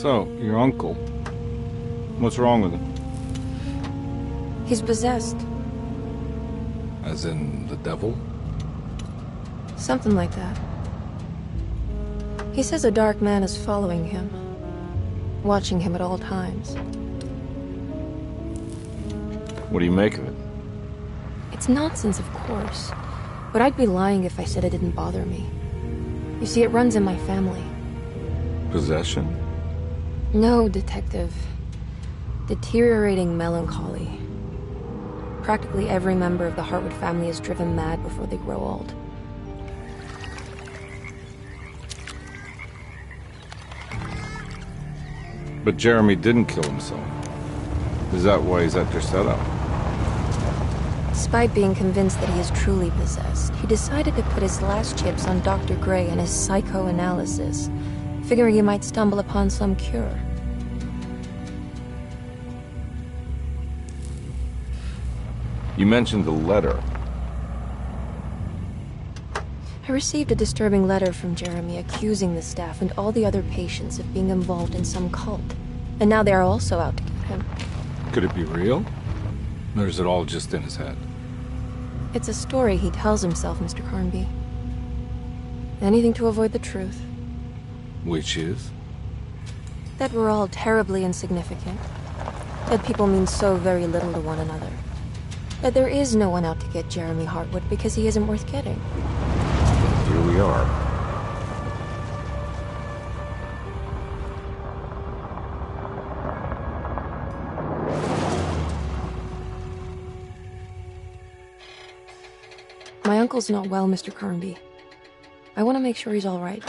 So, your uncle. What's wrong with him? He's possessed. As in the devil? Something like that. He says a dark man is following him, watching him at all times. What do you make of it? It's nonsense, of course, but I'd be lying if I said it didn't bother me. You see, it runs in my family. Possession? No, Detective. Deteriorating melancholy. Practically every member of the Hartwood family is driven mad before they grow old. But Jeremy didn't kill himself. Is that why he's at your setup? Despite being convinced that he is truly possessed, he decided to put his last chips on Dr. Gray and his psychoanalysis, figuring he might stumble upon some cure. You mentioned the letter. I received a disturbing letter from Jeremy accusing the staff and all the other patients of being involved in some cult. And now they are also out to get him. Could it be real? Or is it all just in his head? It's a story he tells himself, Mr. Carnby. Anything to avoid the truth. Which is? That we're all terribly insignificant. That people mean so very little to one another. That there is no one out to get Jeremy Hartwood because he isn't worth getting. Here we are. My uncle's not well, Mr. Carnby. I want to make sure he's all right.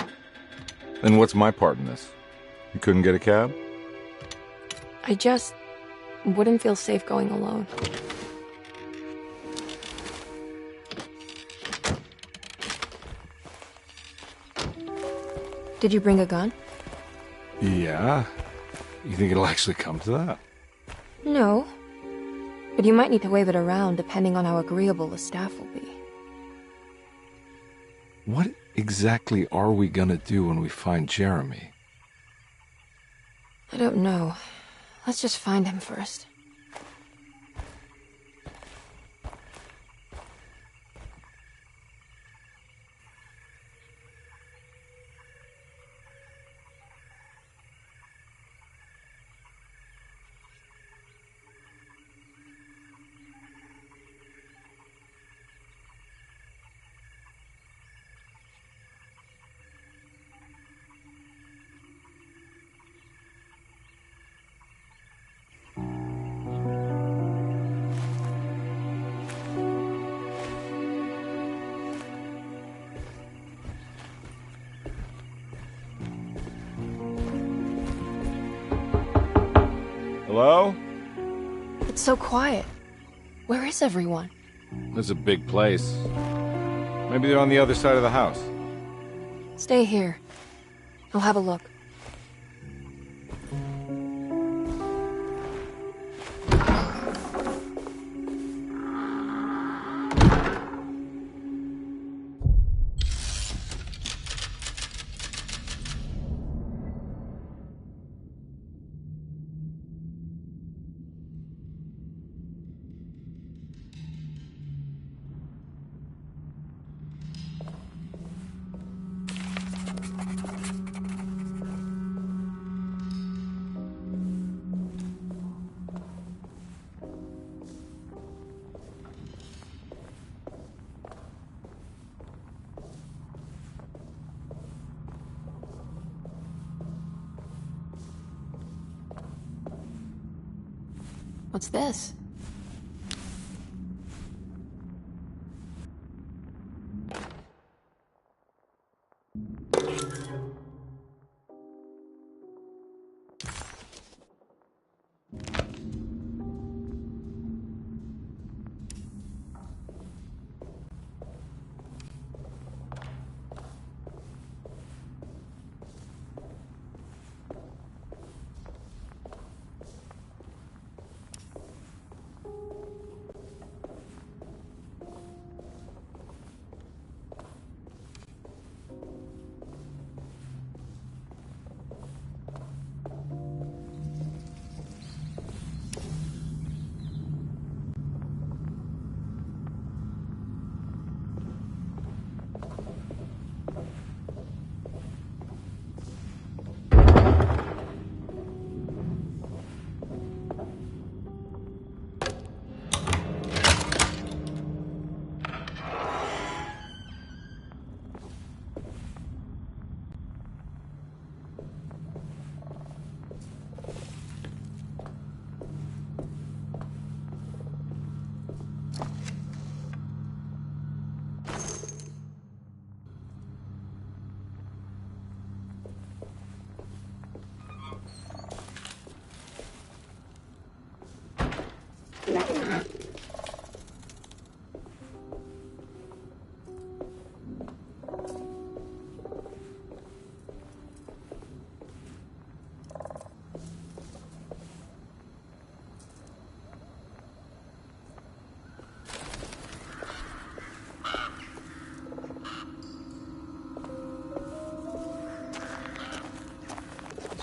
Then what's my part in this? You couldn't get a cab? I just wouldn't feel safe going alone. Did you bring a gun? Yeah. You think it'll actually come to that? No. But you might need to wave it around depending on how agreeable the staff will be. What exactly are we gonna do when we find Jeremy? I don't know. Let's just find him first. Hello? It's so quiet. Where is everyone? This is a big place. Maybe they're on the other side of the house. Stay here. I'll have a look. What's this?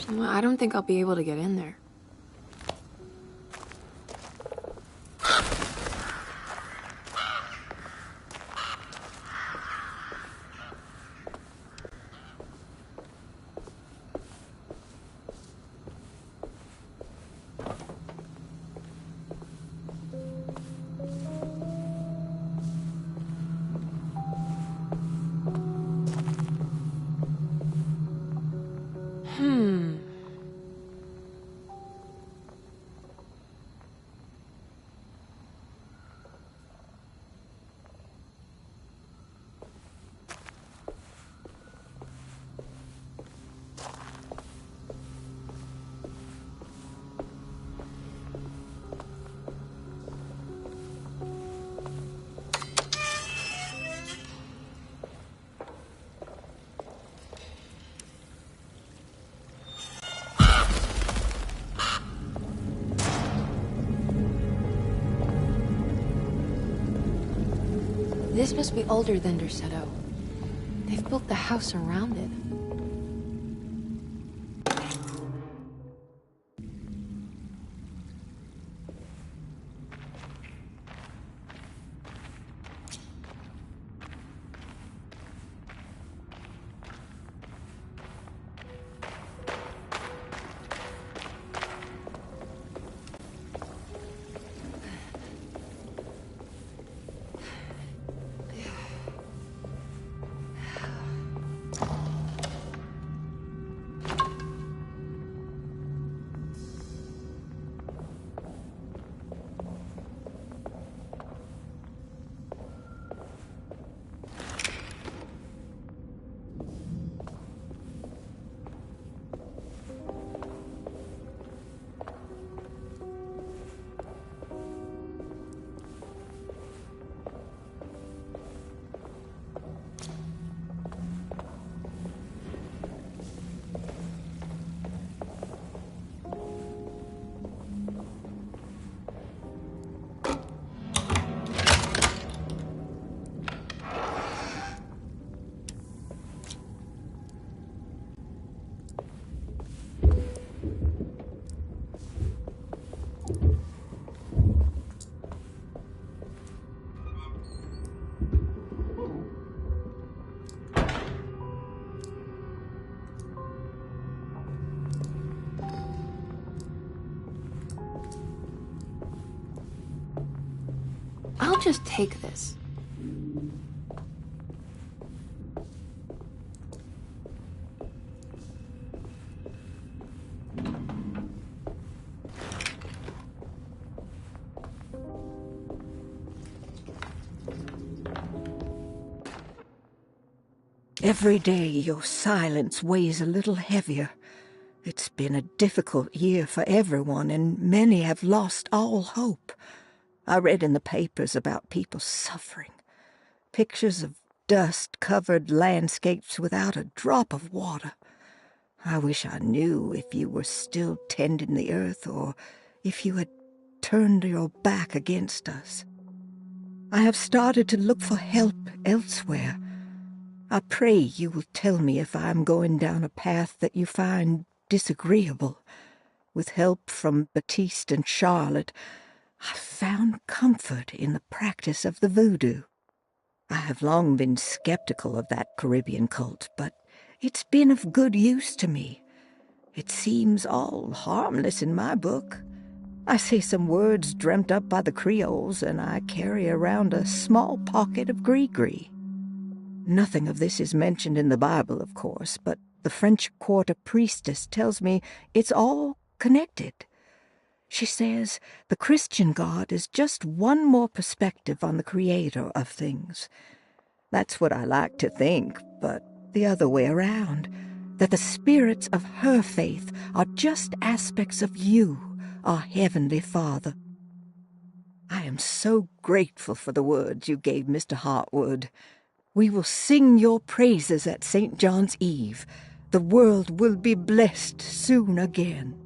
Well, I don't think I'll be able to get in there. This must be older than Derceto. They've built the house around it. I'll just take this. Every day your silence weighs a little heavier. It's been a difficult year for everyone, and many have lost all hope. I read in the papers about people suffering. Pictures of dust-covered landscapes without a drop of water. I wish I knew if you were still tending the earth or if you had turned your back against us. I have started to look for help elsewhere. I pray you will tell me if I am going down a path that you find disagreeable. With help from Baptiste and Charlotte, I found comfort in the practice of the voodoo. I have long been skeptical of that Caribbean cult, but it's been of good use to me. It seems all harmless in my book. I say some words dreamt up by the Creoles, and I carry around a small pocket of gris-gris. Nothing of this is mentioned in the Bible, of course, but the French Quarter priestess tells me it's all connected. She says the Christian God is just one more perspective on the creator of things. That's what I like to think, but the other way around, that the spirits of her faith are just aspects of you, our Heavenly Father. I am so grateful for the words you gave Mr. Hartwood. We will sing your praises at St. John's Eve. The world will be blessed soon again.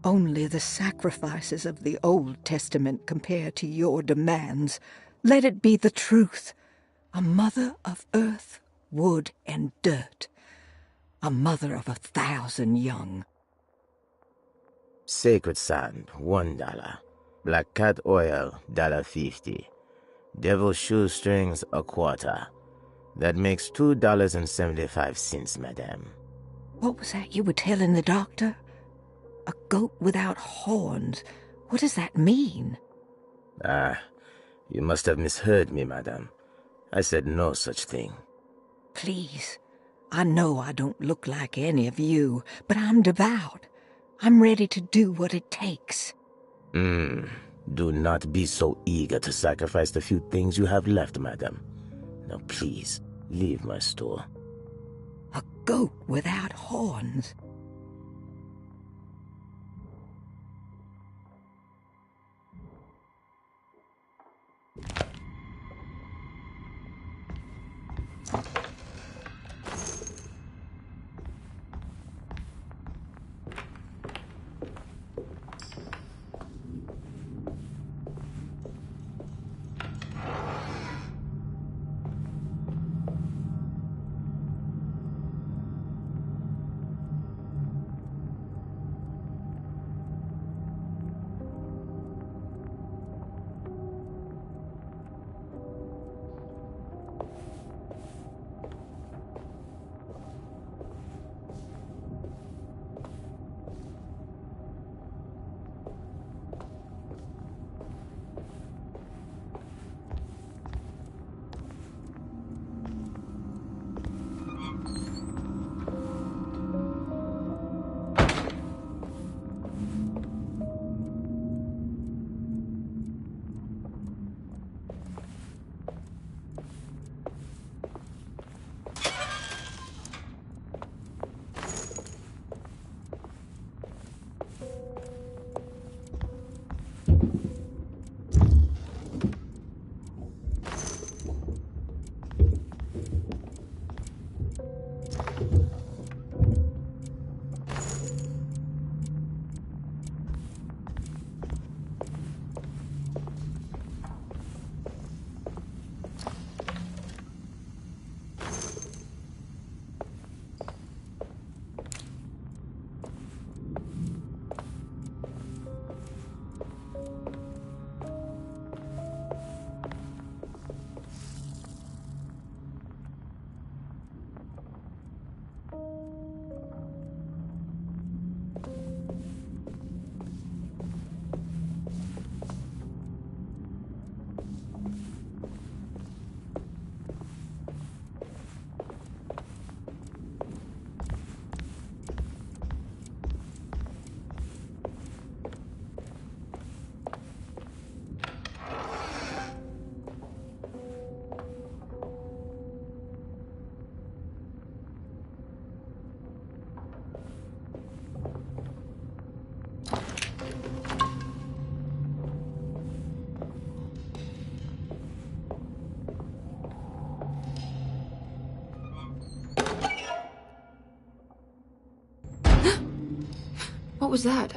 Only the sacrifices of the Old Testament compare to your demands. Let it be the truth, a mother of earth, wood, and dirt. a mother of 1,000 young. Sacred sand, $1. Black cat oil, $1.50. Devil shoestrings, a quarter. That makes $2.75, madame. What was that you were telling the doctor? A goat without horns. What does that mean? Ah, you must have misheard me, madame. I said no such thing. Please, I know I don't look like any of you, but I'm devout. I'm ready to do what it takes. Do not be so eager to sacrifice the few things you have left, madame. Now please, leave my store. A goat without horns. What was that?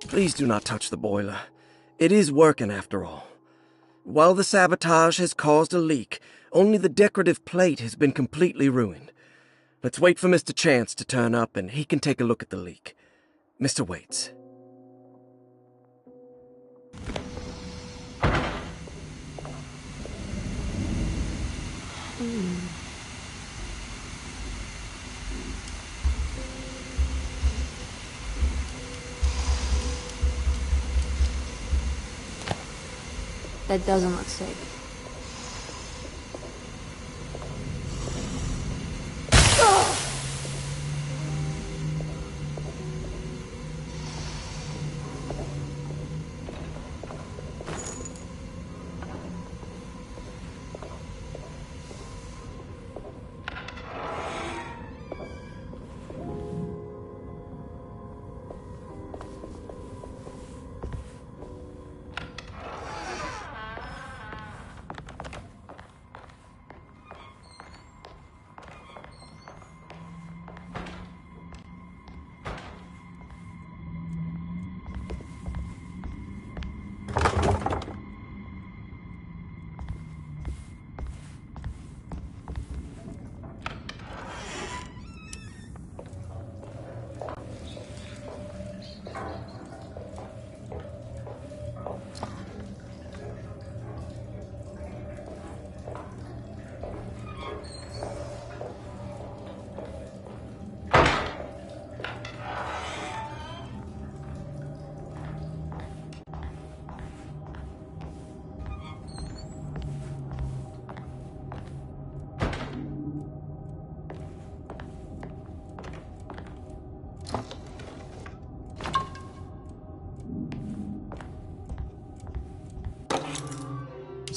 Please do not touch the boiler. It is working after all. While the sabotage has caused a leak, only the decorative plate has been completely ruined. Let's wait for Mr. Chance to turn up and he can take a look at the leak. Mr. Waits. That doesn't look safe.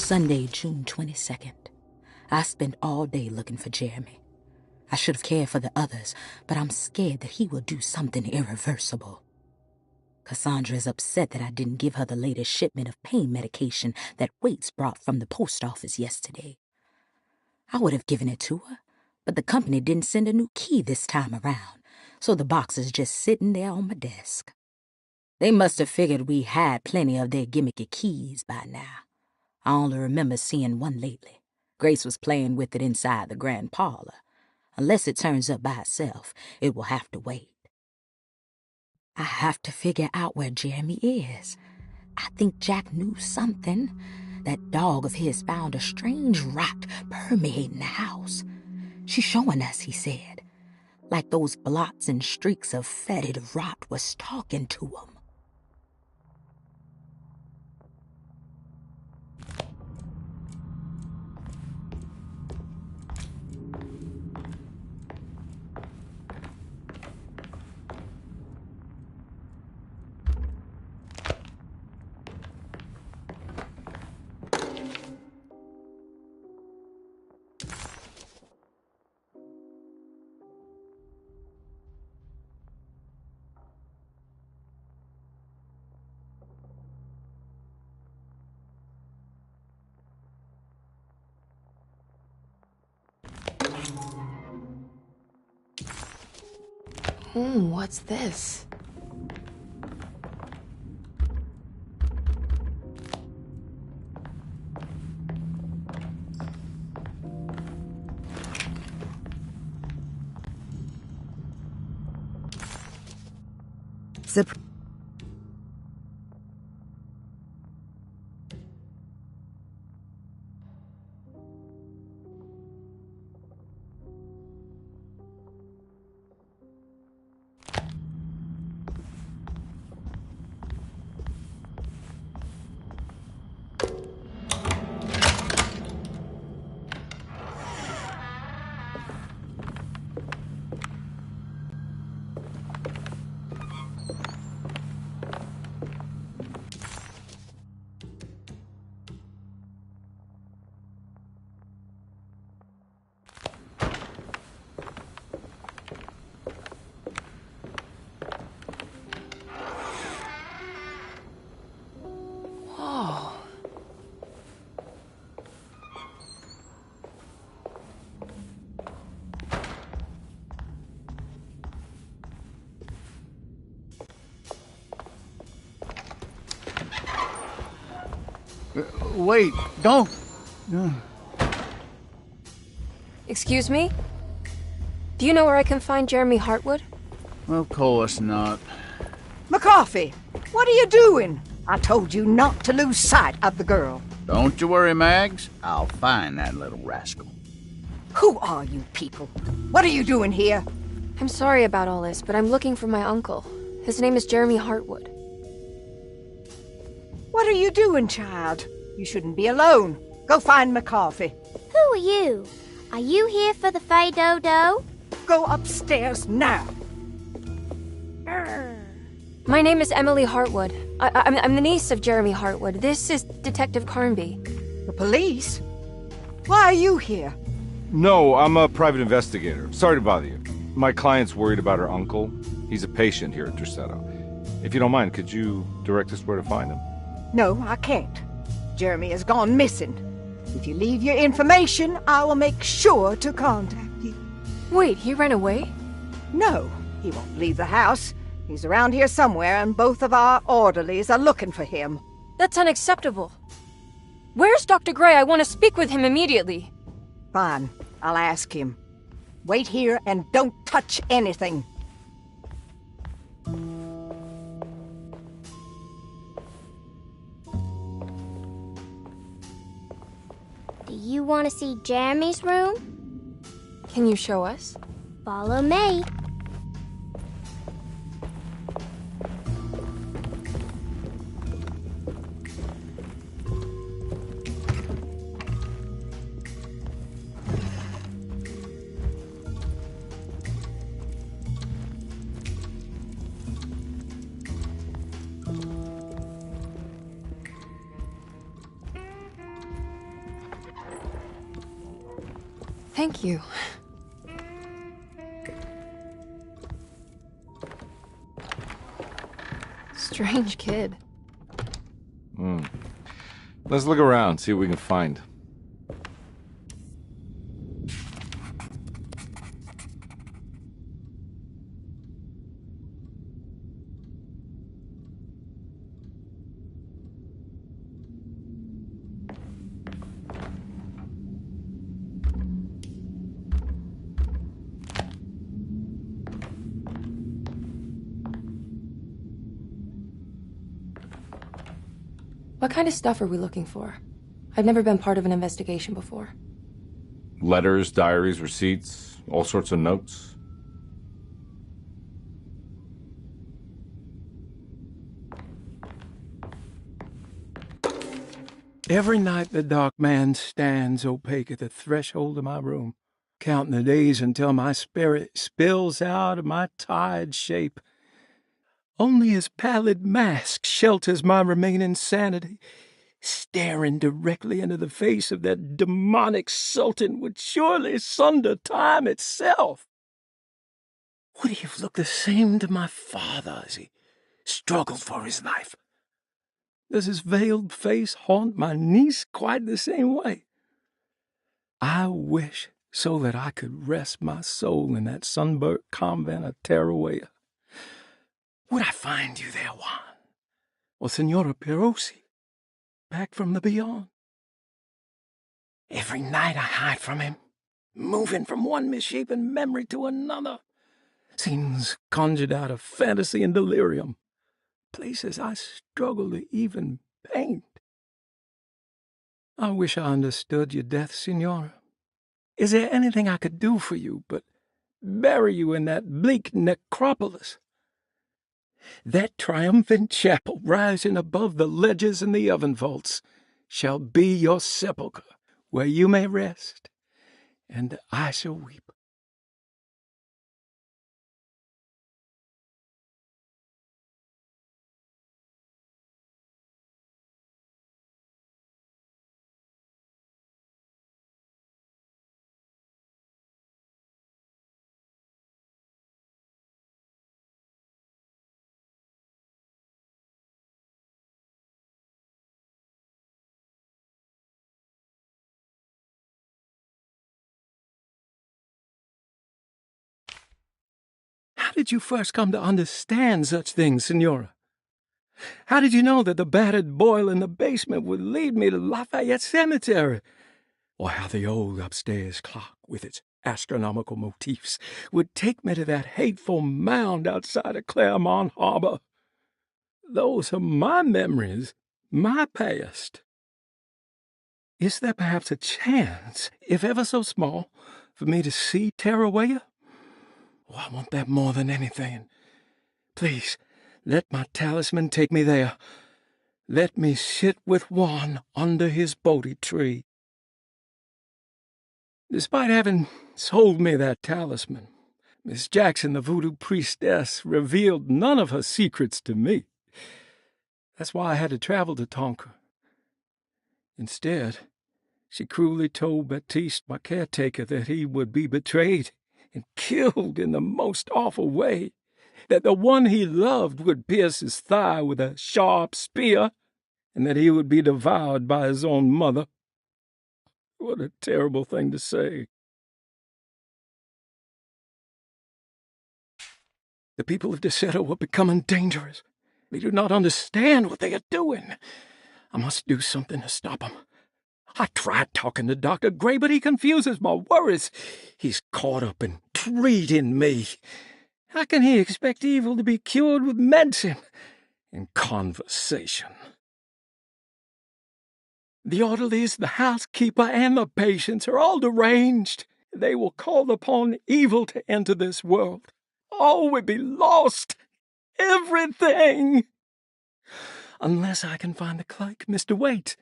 Sunday, June 22nd. I spent all day looking for Jeremy. I should have cared for the others, but I'm scared that he will do something irreversible. Cassandra is upset that I didn't give her the latest shipment of pain medication that Waits brought from the post office yesterday. I would have given it to her, but the company didn't send a new key this time around, so the box is just sitting there on my desk. They must have figured we had plenty of their gimmicky keys by now. I only remember seeing one lately. Grace was playing with it inside the grand parlor. Unless it turns up by itself, it will have to wait. I have to figure out where Jeremy is. I think Jack knew something. That dog of his found a strange rot permeating the house. She's showing us, he said. Like those blots and streaks of fetid rot was talking to him. What's this? Wait, don't. Excuse me? Do you know where I can find Jeremy Hartwood? Of course not. McCarthy, what are you doing? I told you not to lose sight of the girl. Don't you worry, Mags. I'll find that little rascal. Who are you people? What are you doing here? I'm sorry about all this, but I'm looking for my uncle. His name is Jeremy Hartwood. What are you doing, child? You shouldn't be alone. Go find McCarthy. Who are you? Are you here for the Fay Dodo? Go upstairs now. My name is Emily Hartwood. I'm the niece of Jeremy Hartwood. This is Detective Carnby. The police? Why are you here? No, I'm a private investigator. Sorry to bother you. My client's worried about her uncle. He's a patient here at Derceto. If you don't mind, could you direct us where to find him? No, I can't. Jeremy has gone missing. If you leave your information, I will make sure to contact you. Wait, he ran away? No, he won't leave the house. He's around here somewhere, and both of our orderlies are looking for him. That's unacceptable. Where's Dr. Gray? I want to speak with him immediately. Fine, I'll ask him. Wait here and don't touch anything. Do you want to see Jeremy's room? Can you show us? Follow me. Thank you. Strange kid. Let's look around, see what we can find. What kind of stuff are we looking for? I've never been part of an investigation before. Letters, diaries, receipts, all sorts of notes. Every night the dark man stands opaque at the threshold of my room, counting the days until my spirit spills out of my tired shape. Only his pallid mask shelters my remaining sanity. Staring directly into the face of that demonic sultan would surely sunder time itself. Would he have looked the same to my father as he struggled for his life? Does his veiled face haunt my niece quite the same way? I wish so that I could rest my soul in that sunburnt convent of Teruel. Would I find you there, Juan? Or Senora Perosi, back from the beyond? Every night I hide from him, moving from one misshapen memory to another. Scenes conjured out of fantasy and delirium. Places I struggle to even paint. I wish I understood your death, Senora. Is there anything I could do for you but bury you in that bleak necropolis? That triumphant chapel rising above the ledges and the oven vaults shall be your sepulchre, where you may rest, and I shall weep. How did you first come to understand such things, Senora? How did you know that the battered boiler in the basement would lead me to Lafayette Cemetery? Or how the old upstairs clock, with its astronomical motifs would take me to that hateful mound outside of Claremont Harbor. Those are my memories, my past. Is there perhaps a chance, if ever so small, for me to see Terrawaya? Oh, I want that more than anything. Please, let my talisman take me there. Let me sit with Juan under his Bodhi tree. Despite having sold me that talisman, Miss Jackson, the voodoo priestess, revealed none of her secrets to me. That's why I had to travel to Tonka. Instead, she cruelly told Baptiste, my caretaker, that he would be betrayed and killed in the most awful way, that the one he loved would pierce his thigh with a sharp spear, and that he would be devoured by his own mother. What a terrible thing to say. The people of Deseto were becoming dangerous. They do not understand what they are doing. I must do something to stop them. I tried talking to Dr. Gray, but he confuses my worries. He's caught up in treating me. How can he expect evil to be cured with medicine and conversation? The orderlies, the housekeeper, and the patients are all deranged. They will call upon evil to enter this world. All will be lost. Everything. Unless I can find the clerk, Mr. Waite.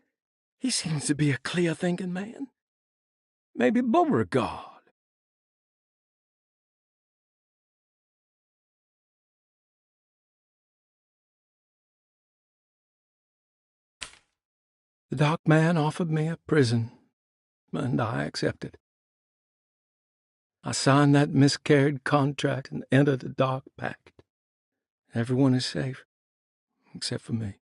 He seems to be a clear-thinking man. Maybe Beauregard. The dark man offered me a prison, and I accepted. I signed that miscarried contract and entered the dark pact. Everyone is safe, except for me.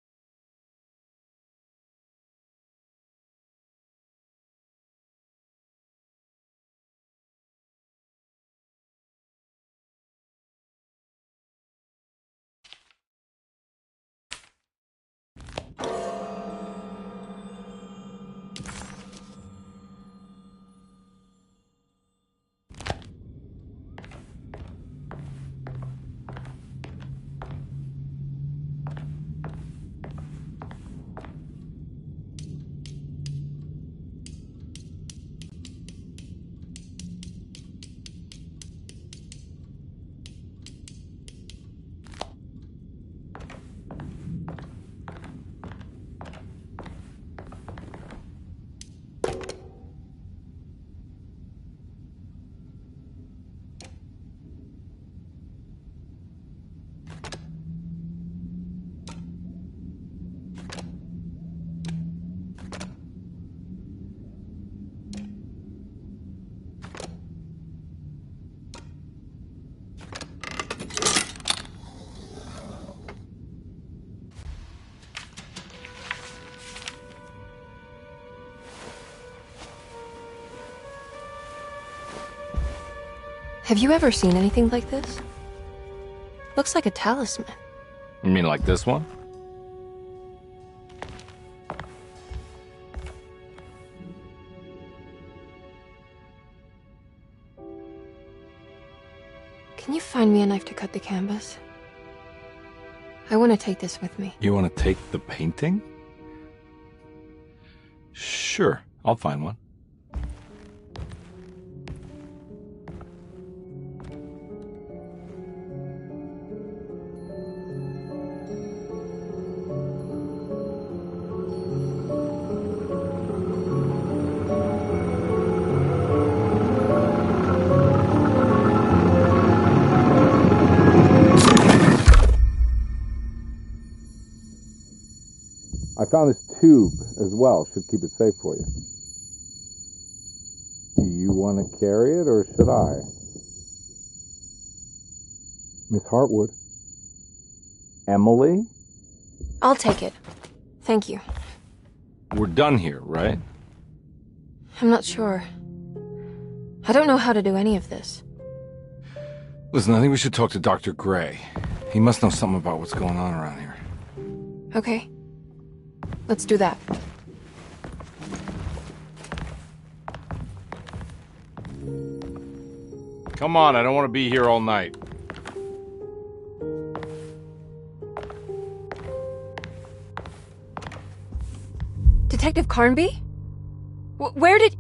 Have you ever seen anything like this? Looks like a talisman. You mean like this one? Can you find me a knife to cut the canvas? I want to take this with me. You want to take the painting? Sure, I'll find one. I found this tube as well. Should keep it safe for you. Do you want to carry it, or should I? Miss Hartwood? Emily? I'll take it. Thank you. We're done here, right? I'm not sure. I don't know how to do any of this. Listen, I think we should talk to Dr. Gray. He must know something about what's going on around here. Okay. Let's do that. Come on, I don't want to be here all night. Detective Carnby? Where did...